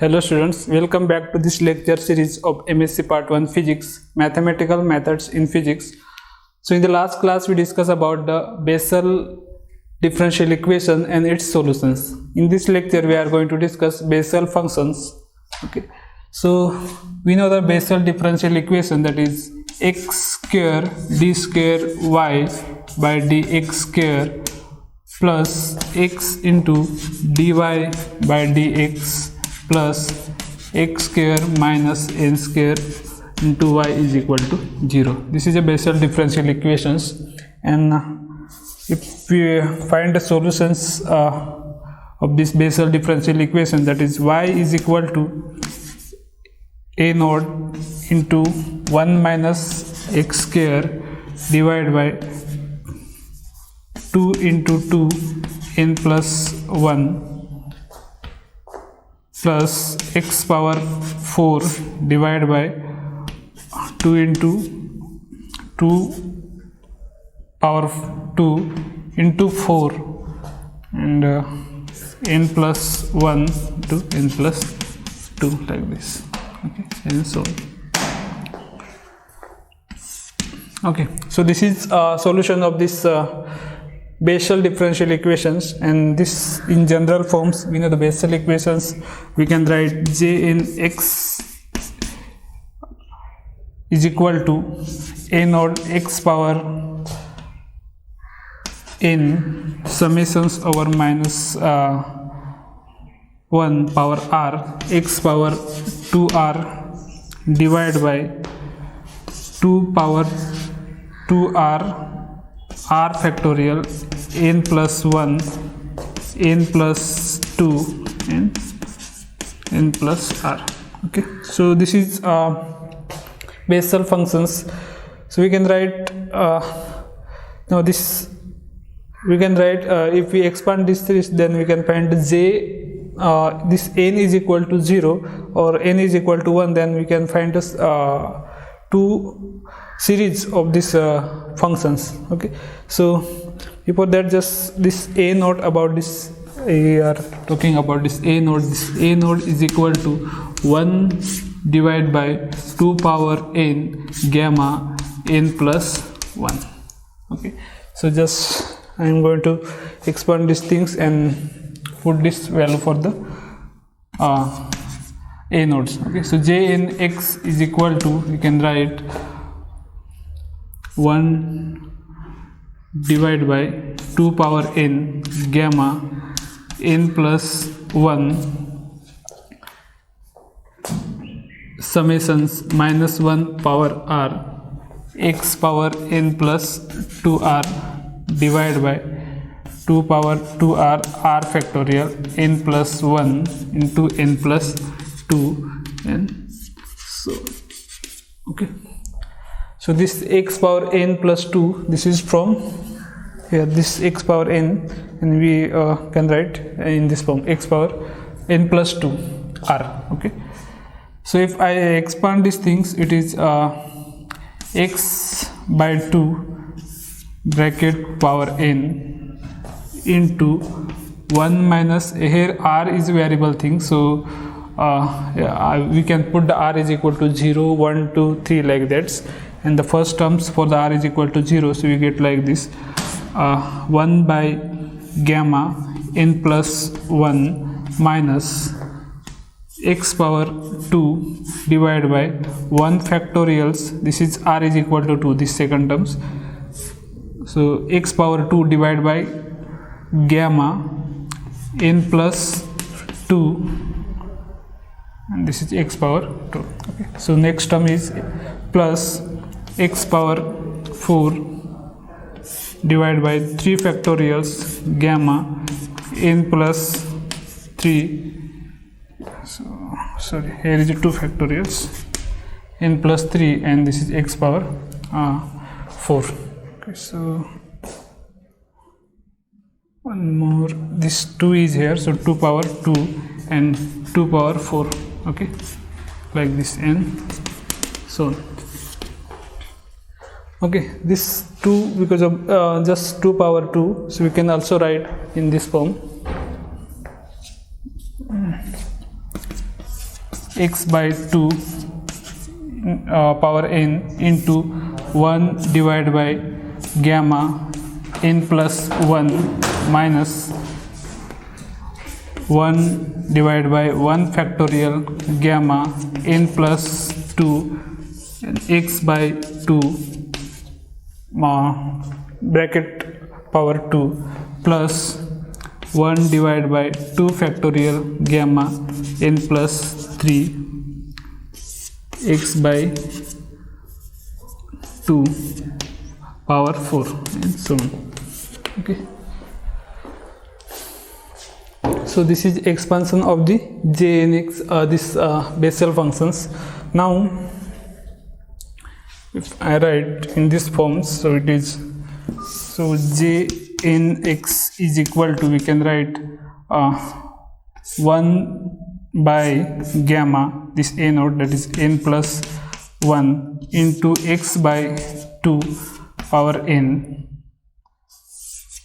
Hello students, welcome back to this lecture series of M.Sc. Part 1 Physics, Mathematical Methods in Physics. So in the last class we discussed about the Bessel differential equation and its solutions. In this lecture we are going to discuss Bessel functions. Okay. So we know the Bessel differential equation, that is x square d square y by dx square plus x into dy by dx plus x square minus n square into y is equal to 0. This is a Bessel differential equations, and if we find the solutions of this Bessel differential equation, that is y is equal to a naught into 1 minus x square divided by 2 into 2 n plus 1 plus x power 4 divided by 2 into 2 power 2 into 4 and n plus 1 to n plus 2, like this. Okay, and so okay, so this is solution of this Bessel differential equations, and this in general forms. We know the Bessel equations, we can write j in x is equal to a naught x power n summations over minus 1 power r x power 2r divided by 2 power 2r r factorial n plus 1 n plus 2 and n plus r. Okay, so this is Bessel functions. So we can write now this we can write if we expand this then we can find j this n is equal to 0 or n is equal to 1, then we can find this two series of these functions. Okay, so before that, just this a naught, about this we are talking about this a naught. This a naught is equal to 1 divided by 2 power n gamma n plus 1. Okay, so just I am going to expand these things and put this value for the a naughts. Okay, so j in x is equal to, we can write 1 divided by 2 power n gamma n plus 1 summations minus 1 power r x power n plus 2r divided by 2 power 2r r factorial n plus 1 into n plus 2, and so okay. So this x power n plus 2, this is from here, this x power n, and we can write in this form x power n plus 2 r. Okay, so if I expand these things, it is x by 2 bracket power n into 1 minus, here r is variable thing, so we can put the r is equal to 0, 1, 2, 3 like that, and the first terms for the r is equal to 0, so we get like this 1 by gamma n plus 1 minus x power 2 divided by 1 factorials, this is r is equal to 2, this second terms, so x power 2 divided by gamma n plus 2, and this is x power 2. Okay, so next term is plus x power 4 divided by 3 factorials gamma n plus 3, so sorry, here is 2 factorials n plus 3, and this is x power 4. Okay, so one more, this 2 is here, so 2 power 2 and 2 power 4. Okay, like this, and so okay, this 2, because of just 2 power 2, so we can also write in this form x by 2 power n into 1 divided by gamma n plus 1 minus 1 divided by 1 factorial gamma n plus 2 x by 2 bracket power 2 plus 1 divided by 2 factorial gamma n plus 3 x by 2 power 4 and so on. Okay, so this is expansion of the jnx Bessel functions. Now if I write in this form, so it is, so jnx is equal to, we can write 1 by gamma, this a naught, that is n plus 1 into x by 2 power n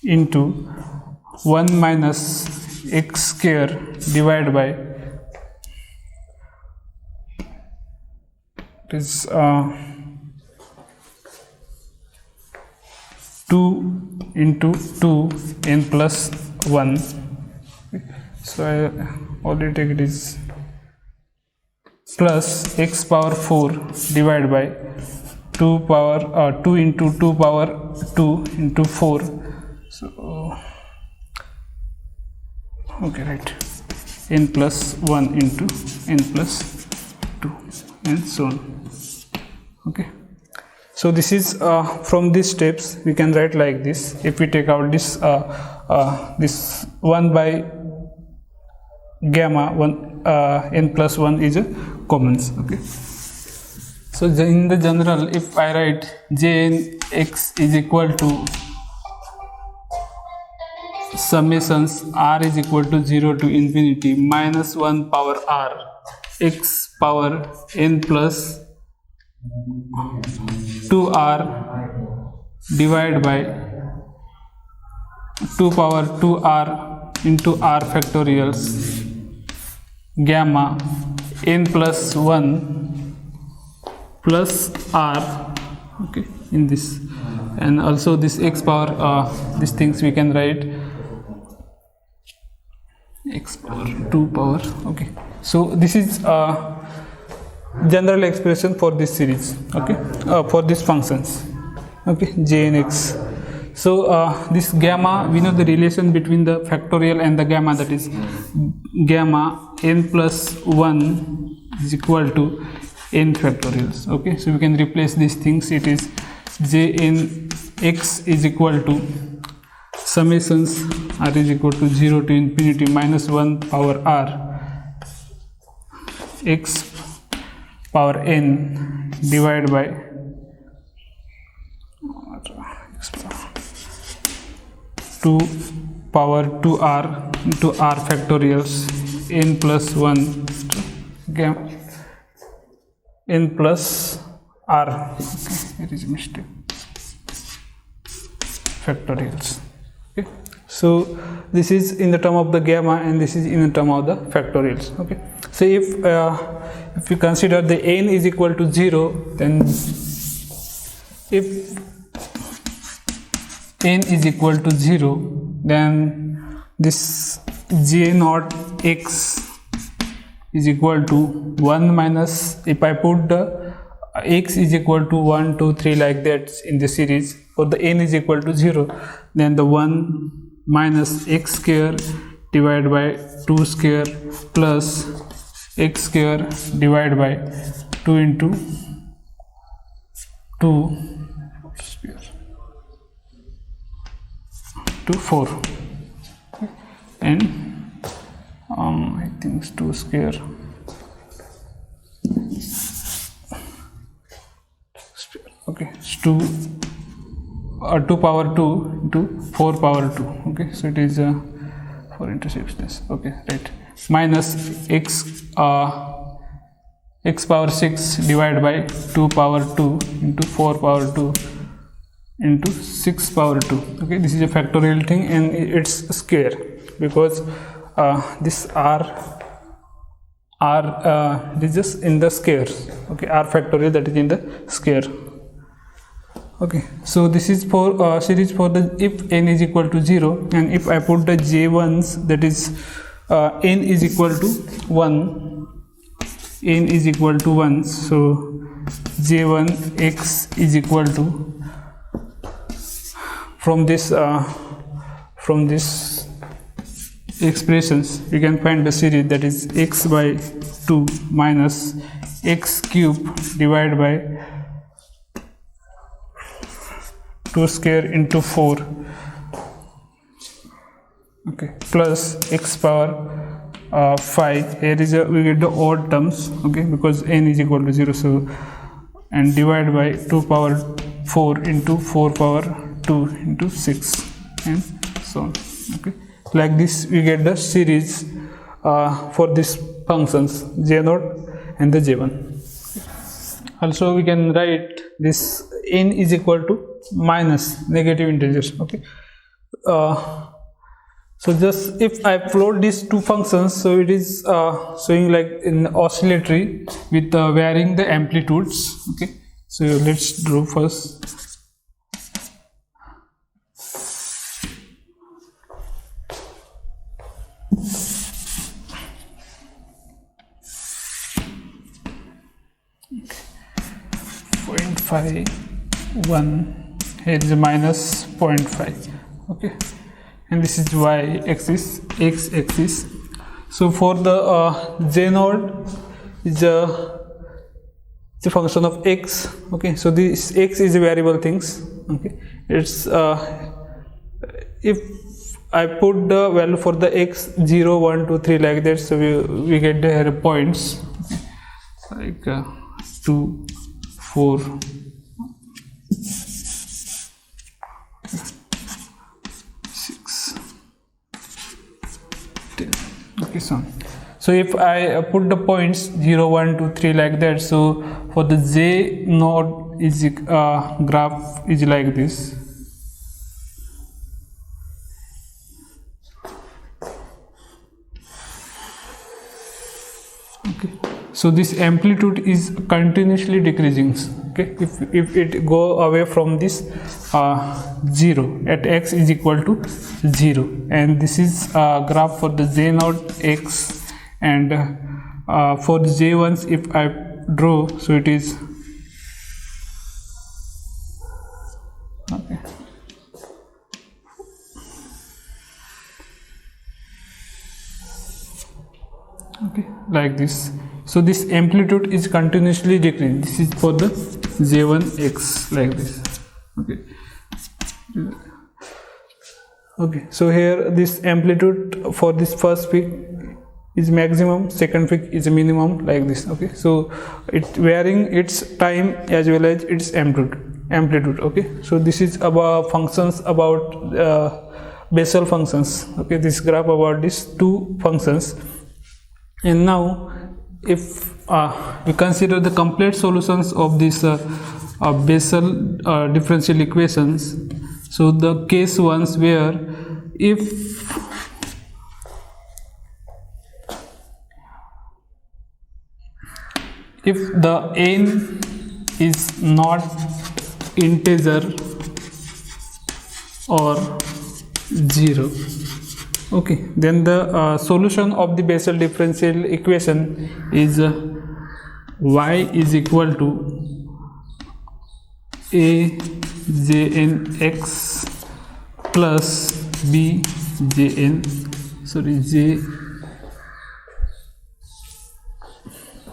into 1 minus x square divided by, it is 2 into 2 n plus 1. So I already take it is plus x power 4 divided by 2 power 2 into 2 power 2 into 4. So okay, right, n plus 1 into n plus 2 and so on. Okay, so this is from these steps we can write like this. If we take out this this 1 by gamma 1 n plus 1 is a commons. Okay, so in the general, if I write jnx is equal to summations r is equal to 0 to infinity minus 1 power r x power n plus 2r divided by 2 power 2r into r factorials gamma n plus 1 plus r, okay, in this, and also this x power these things we can write x power 2 power. Okay, so this is general expression for this series. Okay, for these functions. Okay, jnx. So this gamma, we know the relation between the factorial and the gamma, that is gamma n plus 1 is equal to n factorials. Okay, so we can replace these things. It is jnx is equal to summations r is equal to 0 to infinity minus 1 power r x power n divided by 2 power 2r into r factorials n plus 1 gamma n plus r. Okay, it is a mistake, factorials. Okay, so this is in the term of the gamma and this is in the term of the factorials. Okay, so if we consider the n is equal to 0, then if n is equal to 0, then this j naught x is equal to 1 minus, if I put the x is equal to 1 2 3 like that in the series, for the n is equal to 0, then the 1 minus x square divided by 2 square plus x square divided by 2 into 2 square to 4, and I think it's 2 square okay, it's 2 power 2 into 4 power 2. Okay, so it is 4 intercepts this. Okay, right, minus x x power 6 divided by 2 power 2 into 4 power 2 into 6 power 2. Okay, this is a factorial thing and it's square because this r it is just in the square. Okay, r factorial, that is in the square. Okay, so this is for series for the if n is equal to 0, and if I put the j1s, that is n is equal to 1, n is equal to 1, so j1 x is equal to, from this expressions you can find the series, that is x by 2 minus x cube divided by 2 square into 4, okay, plus x power 5. Here is we get the odd terms, okay, because n is equal to 0, so, and divided by 2 power 4 into 4 power 2 into 6, and so on. Okay, like this we get the series for these functions j0 and the j1. Also we can write this n is equal to minus negative integers. Okay, so just if I plot these two functions, so it is showing like in oscillatory with varying the amplitudes. Okay, so let's draw first. Okay. 0.51, here is a minus 0.5. Okay, and this is y axis, x axis. So for the j node is a function of x. Okay, so this x is a variable things. Okay, it's if I put the value for the x 0, 1, 2, 3 like that, so we get the points. Okay, like 2, 4, 6, 10. Okay, so if I put the points 0, 1, 2, 3 like that, so for the j node is graph is like this. Okay, so this amplitude is continuously decreasing. Okay, if it go away from this 0 at x is equal to 0, and this is graph for the j node x, and for the j1s if I draw, so it is okay. Okay, like this. So this amplitude is continuously decreasing. This is for the j1x, like this. Okay. Okay, so here this amplitude for this first peak is maximum, second peak is minimum, like this. Okay, so it varying its time as well as its amplitude. Okay, so this is about functions about Bessel functions. Okay, this graph about these two functions. And now if we consider the complete solutions of this Bessel differential equations, so the case ones where if the n is not integer or 0, okay, then the solution of the Bessel differential equation is y is equal to a jn x plus b jn j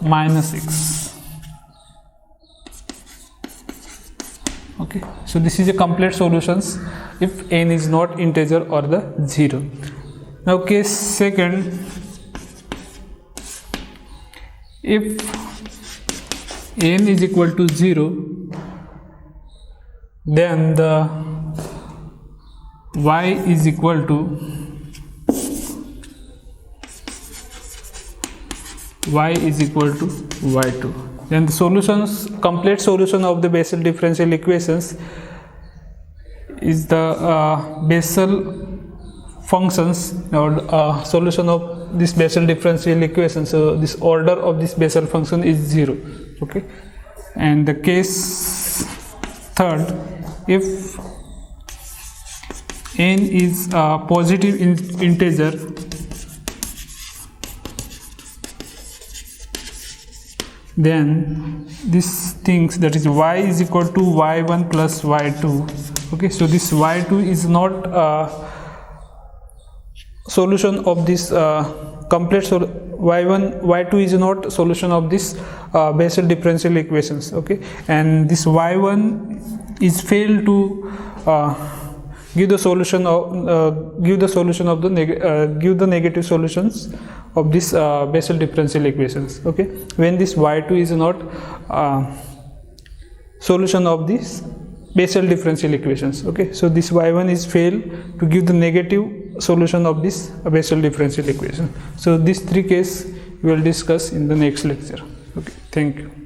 minus x. Okay, so this is a complete solutions if n is not integer or the 0. Now case second, if n is equal to 0, then the y is equal to y2. Then the solutions, complete solution of the Bessel differential equations is the Bessel functions or solution of this Bessel differential equation. So this order of this Bessel function is 0. Okay, and the case third, if n is a positive integer, then this things, that is y is equal to y1 plus y2. Okay, so this y2 is not solution of this complete y2 is not solution of this Bessel differential equations. Okay, and this y1 is failed to give the solution of give the negative solutions of this Bessel differential equations. Okay, when this y2 is not solution of this Bessel differential equations. Okay, so this y1 is failed to give the negative solution of this Bessel differential equation. So these three cases we will discuss in the next lecture. Okay, thank you.